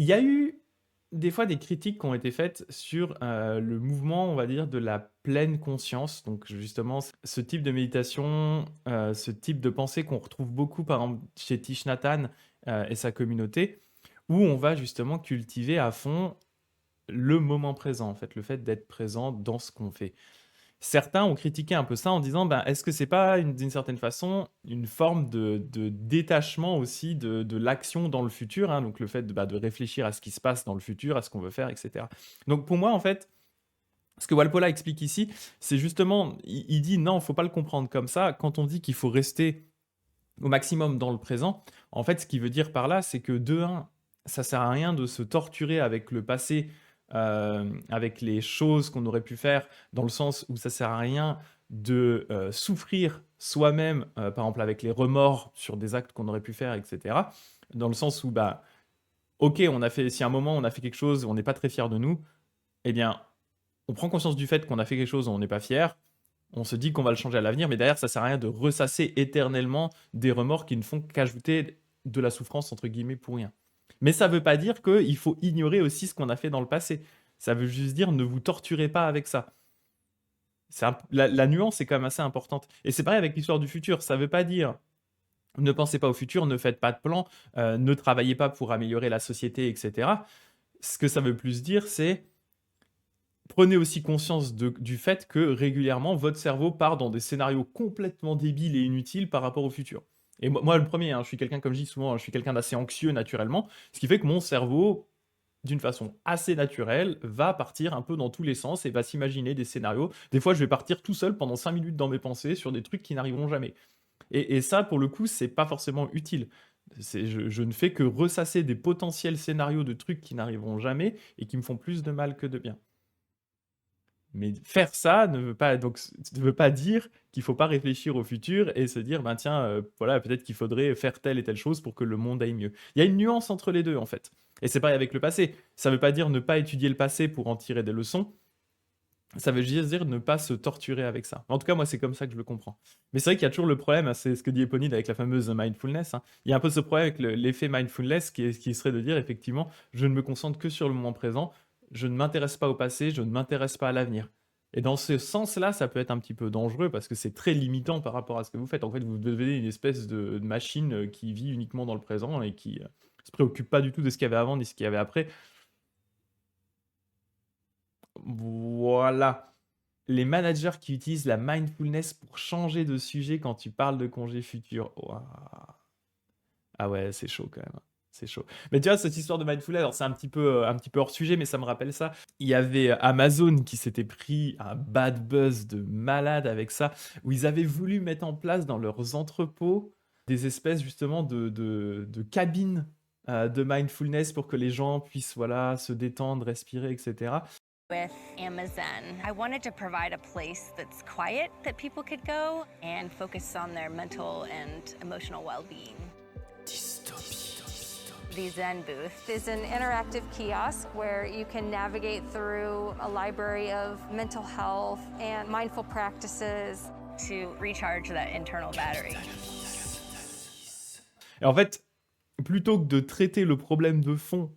Il y a eu des fois des critiques qui ont été faites sur, le mouvement, on va dire, de la pleine conscience. Donc justement, ce type de méditation, ce type de pensée qu'on retrouve beaucoup, par exemple, chez Thich Nhat Hanh, et sa communauté, où on va justement cultiver à fond le moment présent, en fait, le fait d'être présent dans ce qu'on fait. Certains ont critiqué un peu ça en disant, ben, est-ce que c'est pas d'une certaine façon une forme de détachement aussi de l'action dans le futur, hein, donc le fait de réfléchir à ce qui se passe dans le futur, à ce qu'on veut faire, etc. Donc pour moi, en fait, ce que Walpola explique ici, c'est justement, il dit non, il ne faut pas le comprendre comme ça. Quand on dit qu'il faut rester au maximum dans le présent, en fait, ce qu'il veut dire par là, c'est que de un, ça sert à rien de se torturer avec le passé, avec les choses qu'on aurait pu faire, dans le sens où ça sert à rien de souffrir soi-même, par exemple avec les remords sur des actes qu'on aurait pu faire, etc. Dans le sens où, bah, ok, on a fait, si à un moment on a fait quelque chose, on n'est pas très fier de nous, eh bien, on prend conscience du fait qu'on a fait quelque chose, on n'est pas fier, on se dit qu'on va le changer à l'avenir, mais derrière, ça sert à rien de ressasser éternellement des remords qui ne font qu'ajouter de la souffrance, entre guillemets, pour rien. Mais ça ne veut pas dire qu'il faut ignorer aussi ce qu'on a fait dans le passé. Ça veut juste dire ne vous torturez pas avec ça. La nuance est quand même assez importante. Et c'est pareil avec l'histoire du futur. Ça ne veut pas dire ne pensez pas au futur, ne faites pas de plan, ne travaillez pas pour améliorer la société, etc. Ce que ça veut plus dire, c'est prenez aussi conscience du fait que régulièrement, votre cerveau part dans des scénarios complètement débiles et inutiles par rapport au futur. Et moi le premier, hein, je suis quelqu'un, comme je dis souvent, je suis quelqu'un d'assez anxieux naturellement, ce qui fait que mon cerveau, d'une façon assez naturelle, va partir un peu dans tous les sens et va s'imaginer des scénarios. Des fois, je vais partir tout seul pendant 5 minutes dans mes pensées sur des trucs qui n'arriveront jamais. Et ça, pour le coup, c'est pas forcément utile. Je ne fais que ressasser des potentiels scénarios de trucs qui n'arriveront jamais et qui me font plus de mal que de bien. Mais faire ça ne veut pas dire qu'il faut pas réfléchir au futur et se dire, ben tiens, voilà, peut-être qu'il faudrait faire telle et telle chose pour que le monde aille mieux. Il y a une nuance entre les deux, en fait. Et c'est pareil avec le passé. Ça veut pas dire ne pas étudier le passé pour en tirer des leçons. Ça veut juste dire ne pas se torturer avec ça. En tout cas, moi, c'est comme ça que je le comprends. Mais c'est vrai qu'il y a toujours le problème, hein, c'est ce que dit Eponine avec la fameuse mindfulness, hein. Il y a un peu ce problème avec l'effet mindfulness qui serait de dire, effectivement, je ne me concentre que sur le moment présent, je ne m'intéresse pas au passé, je ne m'intéresse pas à l'avenir. Et dans ce sens-là, ça peut être un petit peu dangereux parce que c'est très limitant par rapport à ce que vous faites. En fait, vous devenez une espèce de machine qui vit uniquement dans le présent et qui se préoccupe pas du tout de ce qu'il y avait avant ni ce qu'il y avait après. Voilà. Les managers qui utilisent la mindfulness pour changer de sujet quand tu parles de congés futurs. Ouah. Ah ouais, c'est chaud quand même, hein. C'est chaud. Mais tu vois, cette histoire de mindfulness, alors c'est un petit peu hors sujet, mais ça me rappelle ça. Il y avait Amazon qui s'était pris un bad buzz de malade avec ça, où ils avaient voulu mettre en place dans leurs entrepôts des espèces justement de cabines de mindfulness pour que les gens puissent voilà, se détendre, respirer, etc. With Amazon. I wanted to provide a place that's quiet that people could go and focus on their mental and emotional well-being. The Zen booth Is an interactive kiosk where you can navigate through a library of mental health and mindful practices. to recharge that internal battery. Et en fait, plutôt que de traiter le problème de fond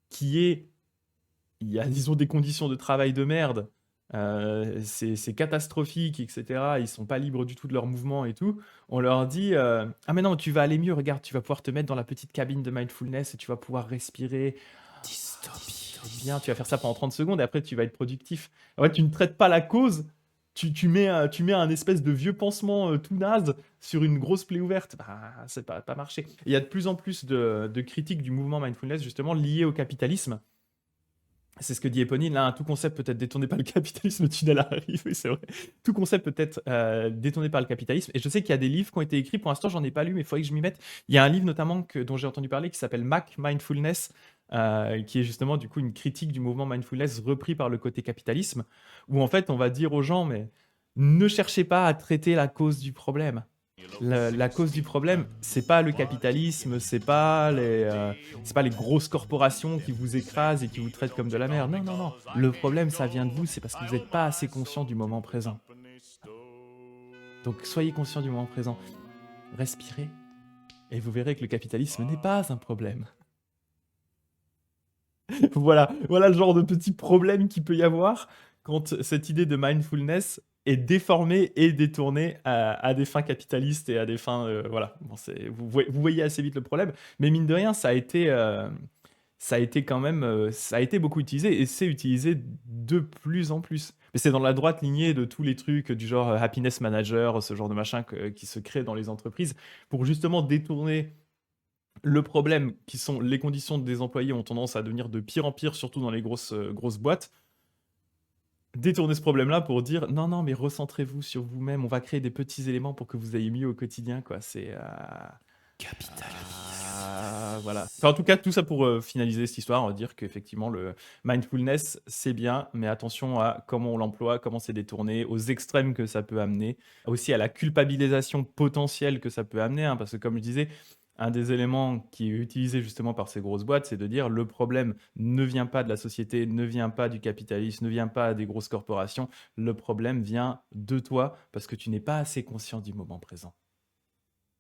qui est, il y a, disons, des conditions de travail de merde, c'est catastrophique, etc. Ils sont pas libres du tout de leurs mouvements et tout. On leur dit ah mais non, tu vas aller mieux, regarde, tu vas pouvoir te mettre dans la petite cabine de mindfulness et tu vas pouvoir respirer. Bien, tu vas faire ça pendant 30 secondes et après tu vas être productif. En fait, tu ne traites pas la cause, tu mets un espèce de vieux pansement tout naze sur une grosse plaie ouverte. Bah, c'est pas marché. Il y a de plus en plus de critiques du mouvement mindfulness justement liées au capitalisme. C'est ce que dit Eponine, là, tout concept peut être détourné par le capitalisme, le tunnel arrive, oui, c'est vrai. Tout concept peut être détourné par le capitalisme. Et je sais qu'il y a des livres qui ont été écrits, pour l'instant, j'en ai pas lu, mais il faudrait que je m'y mette. Il y a un livre notamment dont j'ai entendu parler qui s'appelle Mac Mindfulness, qui est justement du coup une critique du mouvement mindfulness repris par le côté capitalisme, où en fait on va dire aux gens, mais ne cherchez pas à traiter la cause du problème. La cause du problème, c'est pas le capitalisme, c'est pas les grosses corporations qui vous écrasent et qui vous traitent comme de la merde. Non, non, non. Le problème, ça vient de vous, c'est parce que vous n'êtes pas assez conscient du moment présent. Donc soyez conscient du moment présent. Respirez et vous verrez que le capitalisme n'est pas un problème. Voilà le genre de petit problème qu'il peut y avoir quand cette idée de mindfulness est déformée et détournée à des fins capitalistes et à des fins, voilà. Bon, vous voyez assez vite le problème, mais mine de rien, ça a été quand même, ça a été beaucoup utilisé et c'est utilisé de plus en plus. Mais c'est dans la droite lignée de tous les trucs du genre happiness manager, ce genre de machin qui se crée dans les entreprises pour justement détourner le problème qui sont les conditions des employés ont tendance à devenir de pire en pire, surtout dans les grosses boîtes. Détourner ce problème-là pour dire non, non, mais recentrez-vous sur vous-même, on va créer des petits éléments pour que vous ayez mieux au quotidien, quoi. C'est. Voilà. Enfin, en tout cas, tout ça pour finaliser cette histoire, on va dire qu'effectivement, le mindfulness, c'est bien, mais attention à comment on l'emploie, comment c'est détourné, aux extrêmes que ça peut amener, aussi à la culpabilisation potentielle que ça peut amener, hein, parce que comme je disais, un des éléments qui est utilisé justement par ces grosses boîtes, c'est de dire le problème ne vient pas de la société, ne vient pas du capitalisme, ne vient pas des grosses corporations, le problème vient de toi parce que tu n'es pas assez conscient du moment présent.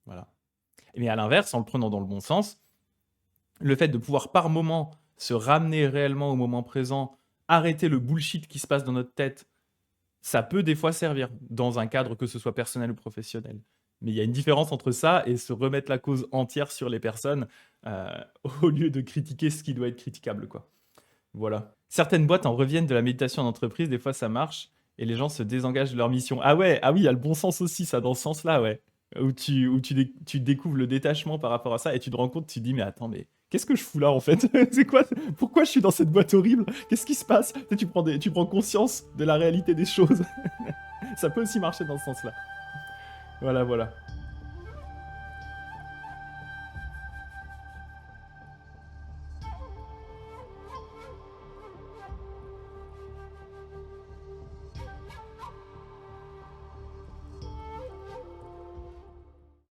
Voilà. Mais à l'inverse, en le prenant dans le bon sens, le fait de pouvoir par moment se ramener réellement au moment présent, arrêter le bullshit qui se passe dans notre tête, ça peut des fois servir dans un cadre que ce soit personnel ou professionnel. Mais il y a une différence entre ça et se remettre la cause entière sur les personnes euh, au lieu de critiquer ce qui doit être critiquable, quoi. Voilà. Certaines boîtes en reviennent de la méditation d'entreprise, des fois ça marche et les gens se désengagent de leur mission. Ah ouais, ah oui, il y a le bon sens aussi, ça dans ce sens-là, ouais. Tu découvres le détachement par rapport à ça et tu te rends compte, tu te dis mais attends, mais qu'est-ce que je fous là en fait? C'est quoi? Pourquoi je suis dans cette boîte horrible? Qu'est-ce qui se passe? Tu prends conscience de la réalité des choses. Ça peut aussi marcher dans ce sens-là. Voilà, voilà.